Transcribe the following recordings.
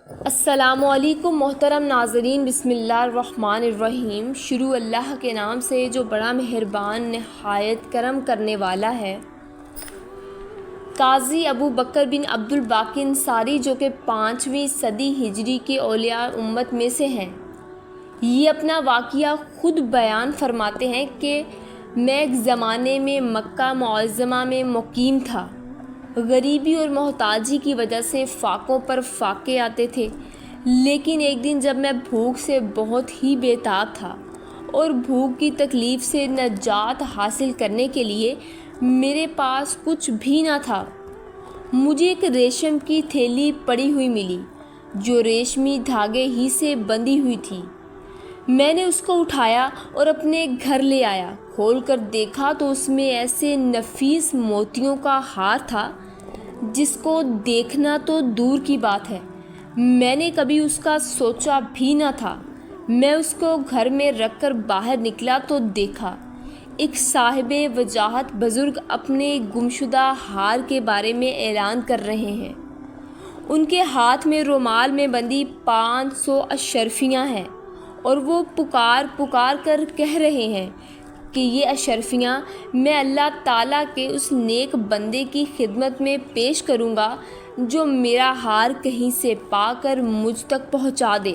السلام علیکم محترم ناظرین، بسم اللہ الرحمن الرحیم۔ شروع اللہ کے نام سے جو بڑا مہربان نہایت کرم کرنے والا ہے۔ قاضی ابو بکر بن عبد الباقی انصاری، جو کہ 5ویں صدی ہجری کے اولیاء امت میں سے ہیں، یہ اپنا واقعہ خود بیان فرماتے ہیں کہ میں ایک زمانے میں مکہ معظمہ میں مقیم تھا۔ غریبی اور محتاجی کی وجہ سے فاقوں پر فاقے آتے تھے، لیکن ایک دن جب میں بھوک سے بہت ہی بے تاب تھا اور بھوک کی تکلیف سے نجات حاصل کرنے کے لیے میرے پاس کچھ بھی نہ تھا، مجھے ایک ریشم کی تھیلی پڑی ہوئی ملی جو ریشمی دھاگے ہی سے بندھی ہوئی تھی۔ میں نے اس کو اٹھایا اور اپنے گھر لے آیا۔ کھول کر دیکھا تو اس میں ایسے نفیس موتیوں کا ہار تھا جس کو دیکھنا تو دور کی بات ہے، میں نے کبھی اس کا سوچا بھی نہ تھا۔ میں اس کو گھر میں رکھ کر باہر نکلا تو دیکھا ایک صاحب وجاہت بزرگ اپنے گمشدہ ہار کے بارے میں اعلان کر رہے ہیں۔ ان کے ہاتھ میں رومال میں بندھی 500 اشرفیاں ہیں اور وہ پکار پکار کر کہہ رہے ہیں کہ یہ اشرفیاں میں اللہ تعالیٰ کے اس نیک بندے کی خدمت میں پیش کروں گا جو میرا ہار کہیں سے پا کر مجھ تک پہنچا دے۔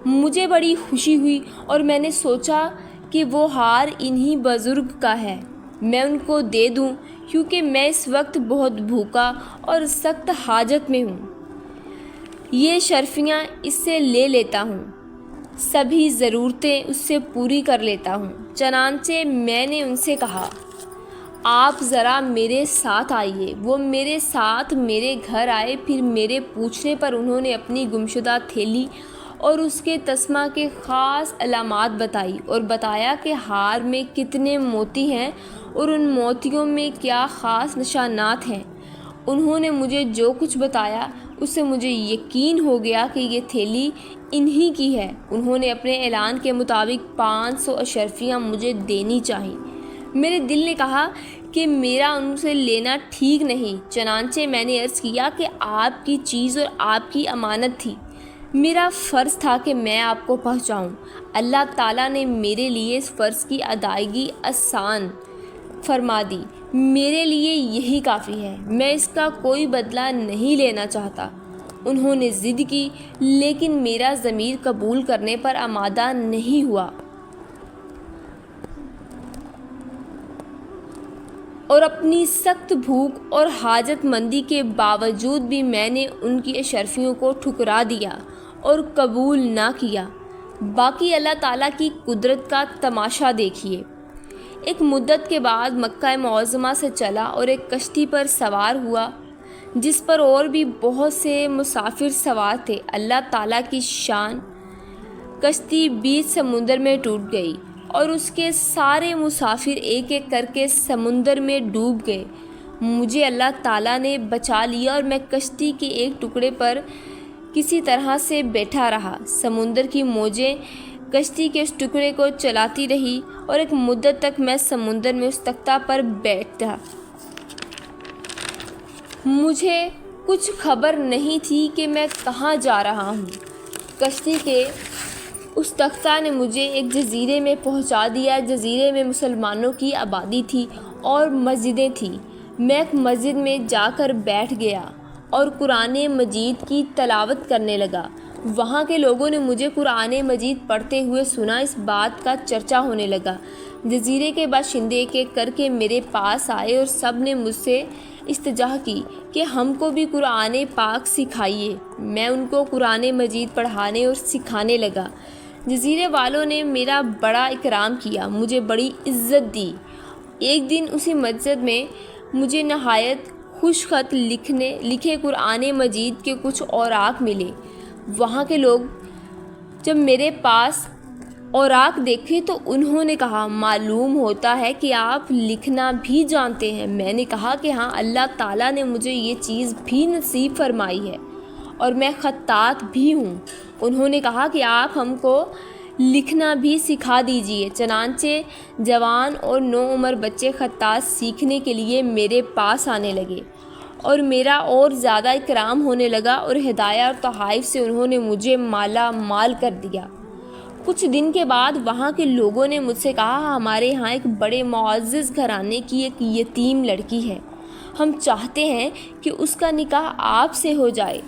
مجھے بڑی خوشی ہوئی اور میں نے سوچا کہ وہ ہار انہی بزرگ کا ہے، میں ان کو دے دوں، کیونکہ میں اس وقت بہت بھوکا اور سخت حاجت میں ہوں۔ یہ اشرفیاں اس سے لے لیتا ہوں، سبھی ضرورتیں اس سے پوری کر لیتا ہوں۔ چنانچہ میں نے ان سے کہا، آپ ذرا میرے ساتھ آئیے۔ وہ میرے ساتھ میرے گھر آئے۔ پھر میرے پوچھنے پر انہوں نے اپنی گمشدہ تھیلی اور اس کے تسمہ کے خاص علامات بتائی اور بتایا کہ ہار میں کتنے موتی ہیں اور ان موتیوں میں کیا خاص نشانات ہیں۔ انہوں نے مجھے جو کچھ بتایا اس سے مجھے یقین ہو گیا کہ یہ تھیلی انہی کی ہے۔ انہوں نے اپنے اعلان کے مطابق 500 اشرفیاں مجھے دینی چاہیے۔ میرے دل نے کہا کہ میرا ان سے لینا ٹھیک نہیں، چنانچہ میں نے عرض کیا کہ آپ کی چیز اور آپ کی امانت تھی، میرا فرض تھا کہ میں آپ کو پہنچاؤں۔ اللہ تعالیٰ نے میرے لیے اس فرض کی ادائیگی آسان فرما دی، میرے لیے یہی کافی ہے، میں اس کا کوئی بدلہ نہیں لینا چاہتا۔ انہوں نے ضد کی، لیکن میرا ضمیر قبول کرنے پر آمادہ نہیں ہوا اور اپنی سخت بھوک اور حاجت مندی کے باوجود بھی میں نے ان کی اشرفیوں کو ٹھکرا دیا اور قبول نہ کیا۔ باقی اللہ تعالیٰ کی قدرت کا تماشا دیکھیے۔ ایک مدت کے بعد مکہ معظمہ سے چلا اور ایک کشتی پر سوار ہوا جس پر اور بھی بہت سے مسافر سوار تھے۔ اللہ تعالیٰ کی شان، کشتی بیچ سمندر میں ٹوٹ گئی اور اس کے سارے مسافر ایک ایک کر کے سمندر میں ڈوب گئے۔ مجھے اللہ تعالیٰ نے بچا لیا اور میں کشتی کے ایک ٹکڑے پر کسی طرح سے بیٹھا رہا۔ سمندر کی موجیں کشتی کے اس ٹکڑے کو چلاتی رہی اور ایک مدت تک میں سمندر میں اس تختہ پر بیٹھا۔ مجھے کچھ خبر نہیں تھی کہ میں کہاں جا رہا ہوں۔ کشتی کے اس تختہ نے مجھے ایک جزیرے میں پہنچا دیا۔ جزیرے میں مسلمانوں کی آبادی تھی اور مسجدیں تھیں۔ میں ایک مسجد میں جا کر بیٹھ گیا اور قرآن مجید کی تلاوت کرنے لگا۔ وہاں کے لوگوں نے مجھے قرآن مجید پڑھتے ہوئے سنا۔ اس بات کا چرچا ہونے لگا۔ جزیرے کے باشندے ایک ایک کر کے میرے پاس آئے اور سب نے مجھ سے استجاہ کی کہ ہم کو بھی قرآن پاک سکھائیے۔ میں ان کو قرآن مجید پڑھانے اور سکھانے لگا۔ جزیرے والوں نے میرا بڑا اکرام کیا، مجھے بڑی عزت دی۔ ایک دن اسی مسجد میں مجھے نہایت خوش خط لکھے قرآن مجید کے کچھ اوراق ملے۔ وہاں کے لوگ جب میرے پاس اوراق دیکھے تو انہوں نے کہا، معلوم ہوتا ہے کہ آپ لکھنا بھی جانتے ہیں۔ میں نے کہا کہ ہاں، اللہ تعالیٰ نے مجھے یہ چیز بھی نصیب فرمائی ہے اور میں خطاط بھی ہوں۔ انہوں نے کہا کہ آپ ہم کو لکھنا بھی سکھا دیجیے۔ چنانچہ جوان اور نوعمر بچے خطاط سیکھنے کے لیے میرے پاس آنے لگے اور میرا اور زیادہ اکرام ہونے لگا اور ہدایہ اور تحائف سے انہوں نے مجھے مالا مال کر دیا۔ کچھ دن کے بعد وہاں کے لوگوں نے مجھ سے کہا ہمارے یہاں ایک بڑے معزز گھرانے کی ایک یتیم لڑکی ہے، ہم چاہتے ہیں کہ اس کا نکاح آپ سے ہو جائے۔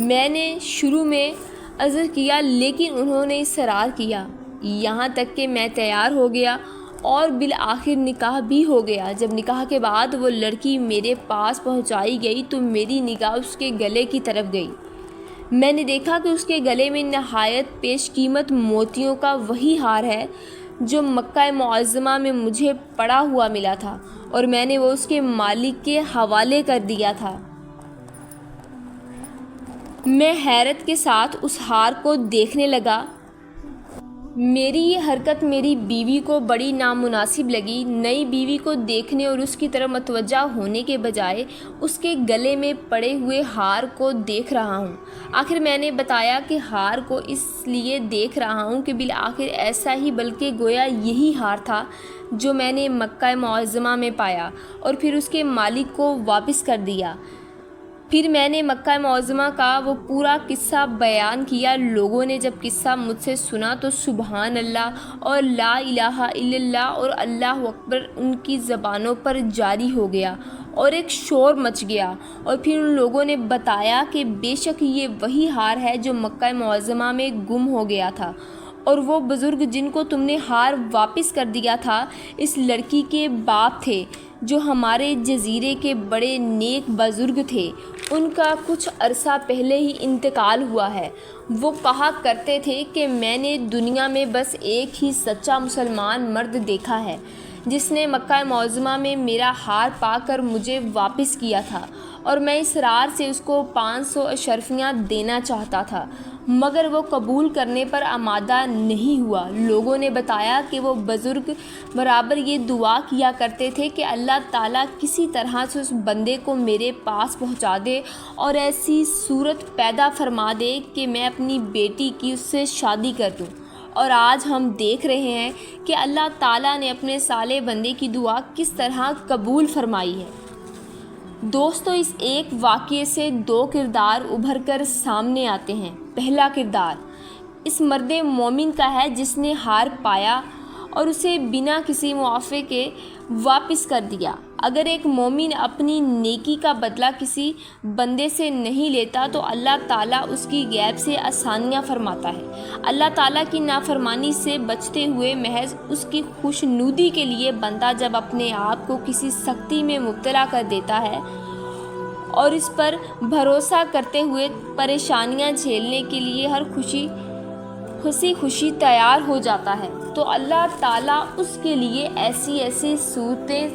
میں نے شروع میں عرض کیا لیکن انہوں نے اصرار کیا، یہاں تک کہ میں تیار ہو گیا اور بالآخر نکاح بھی ہو گیا۔ جب نکاح کے بعد وہ لڑکی میرے پاس پہنچائی گئی تو میری نگاہ اس کے گلے کی طرف گئی۔ میں نے دیکھا کہ اس کے گلے میں نہایت پیش قیمت موتیوں کا وہی ہار ہے جو مکہ معظمہ میں مجھے پڑا ہوا ملا تھا، اور میں نے وہ اس کے مالک کے حوالے کر دیا تھا۔ میں حیرت کے ساتھ اس ہار کو دیکھنے لگا۔ میری یہ حرکت میری بیوی کو بڑی نامناسب لگی۔ نئی بیوی کو دیکھنے اور اس کی طرف متوجہ ہونے کے بجائے اس کے گلے میں پڑے ہوئے ہار کو دیکھ رہا ہوں۔ آخر میں نے بتایا کہ ہار کو اس لیے دیکھ رہا ہوں کہ بالآخر ایسا ہی بلکہ گویا یہی ہار تھا جو میں نے مکہ معظمہ میں پایا اور پھر اس کے مالک کو واپس کر دیا۔ پھر میں نے مکہ معظمہ کا وہ پورا قصہ بیان کیا۔ لوگوں نے جب قصہ مجھ سے سنا تو سبحان اللہ اور لا الہ الا اللہ اور اللہ اکبر ان کی زبانوں پر جاری ہو گیا اور ایک شور مچ گیا، اور پھر ان لوگوں نے بتایا کہ بے شک یہ وہی ہار ہے جو مکہ معظمہ میں گم ہو گیا تھا، اور وہ بزرگ جن کو تم نے ہار واپس کر دیا تھا اس لڑکی کے باپ تھے جو ہمارے جزیرے کے بڑے نیک بزرگ تھے۔ ان کا کچھ عرصہ پہلے ہی انتقال ہوا ہے۔ وہ کہا کرتے تھے کہ میں نے دنیا میں بس ایک ہی سچا مسلمان مرد دیکھا ہے جس نے مکہ معظمہ میں میرا ہار پا کر مجھے واپس کیا تھا، اور میں اصرار سے اس کو 500 اشرفیاں دینا چاہتا تھا مگر وہ قبول کرنے پر آمادہ نہیں ہوا۔ لوگوں نے بتایا کہ وہ بزرگ برابر یہ دعا کیا کرتے تھے کہ اللہ تعالیٰ کسی طرح سے اس بندے کو میرے پاس پہنچا دے اور ایسی صورت پیدا فرما دے کہ میں اپنی بیٹی کی اس سے شادی کر دوں، اور آج ہم دیکھ رہے ہیں کہ اللہ تعالیٰ نے اپنے صالح بندے کی دعا کس طرح قبول فرمائی ہے۔ دوستو، اس ایک واقعے سے 2 کردار ابھر کر سامنے آتے ہیں۔ پہلا کردار اس مرد مومن کا ہے جس نے ہار پایا اور اسے بنا کسی موافقے کے واپس کر دیا۔ اگر ایک مومن اپنی نیکی کا بدلہ کسی بندے سے نہیں لیتا تو اللہ تعالیٰ اس کی غیب سے آسانیاں فرماتا ہے۔ اللہ تعالیٰ کی نافرمانی سے بچتے ہوئے محض اس کی خوشنودی کے لیے بندہ جب اپنے آپ کو کسی سختی میں مبتلا کر دیتا ہے اور اس پر بھروسہ کرتے ہوئے پریشانیاں جھیلنے کے لیے ہر خوشی تیار ہو جاتا ہے تو اللہ تعالیٰ اس کے لیے ایسی صورتیں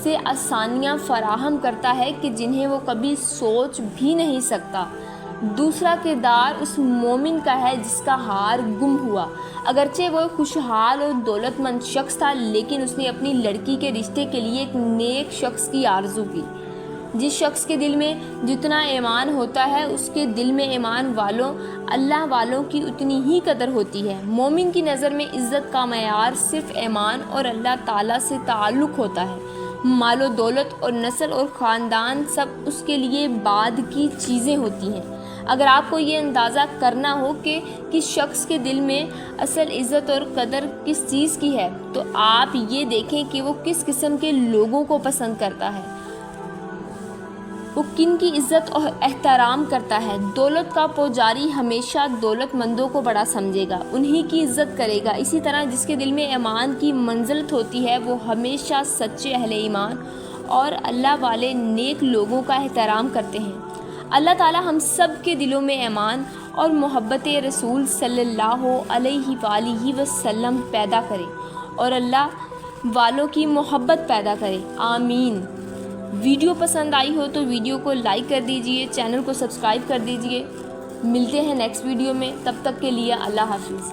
سے آسانیاں فراہم کرتا ہے کہ جنہیں وہ کبھی سوچ بھی نہیں سکتا۔ دوسرا کردار اس مومن کا ہے جس کا ہار گم ہوا۔ اگرچہ وہ خوشحال اور دولت مند شخص تھا لیکن اس نے اپنی لڑکی کے رشتے کے لیے ایک نیک شخص کی آرزو کی۔ جس شخص کے دل میں جتنا ایمان ہوتا ہے اس کے دل میں ایمان والوں اللہ والوں کی اتنی ہی قدر ہوتی ہے۔ مومن کی نظر میں عزت کا معیار صرف ایمان اور اللہ تعالیٰ سے تعلق ہوتا ہے۔ مال و دولت اور نسل اور خاندان سب اس کے لیے بعد کی چیزیں ہوتی ہیں۔ اگر آپ کو یہ اندازہ کرنا ہو کہ کس شخص کے دل میں اصل عزت اور قدر کس چیز کی ہے تو آپ یہ دیکھیں کہ وہ کس قسم کے لوگوں کو پسند کرتا ہے، وہ کن کی عزت اور احترام کرتا ہے۔ دولت کا پجاری ہمیشہ دولت مندوں کو بڑا سمجھے گا، انہی کی عزت کرے گا۔ اسی طرح جس کے دل میں ایمان کی منزلت ہوتی ہے وہ ہمیشہ سچے اہل ایمان اور اللہ والے نیک لوگوں کا احترام کرتے ہیں۔ اللہ تعالیٰ ہم سب کے دلوں میں ایمان اور محبت رسول صلی اللہ علیہ وآلہ وسلم پیدا کرے اور اللہ والوں کی محبت پیدا کرے، آمین۔ ویڈیو پسند آئی ہو تو ویڈیو کو لائک کر دیجئے، چینل کو سبسکرائب کر دیجئے۔ ملتے ہیں نیکسٹ ویڈیو میں، تب تک کے لیے اللہ حافظ۔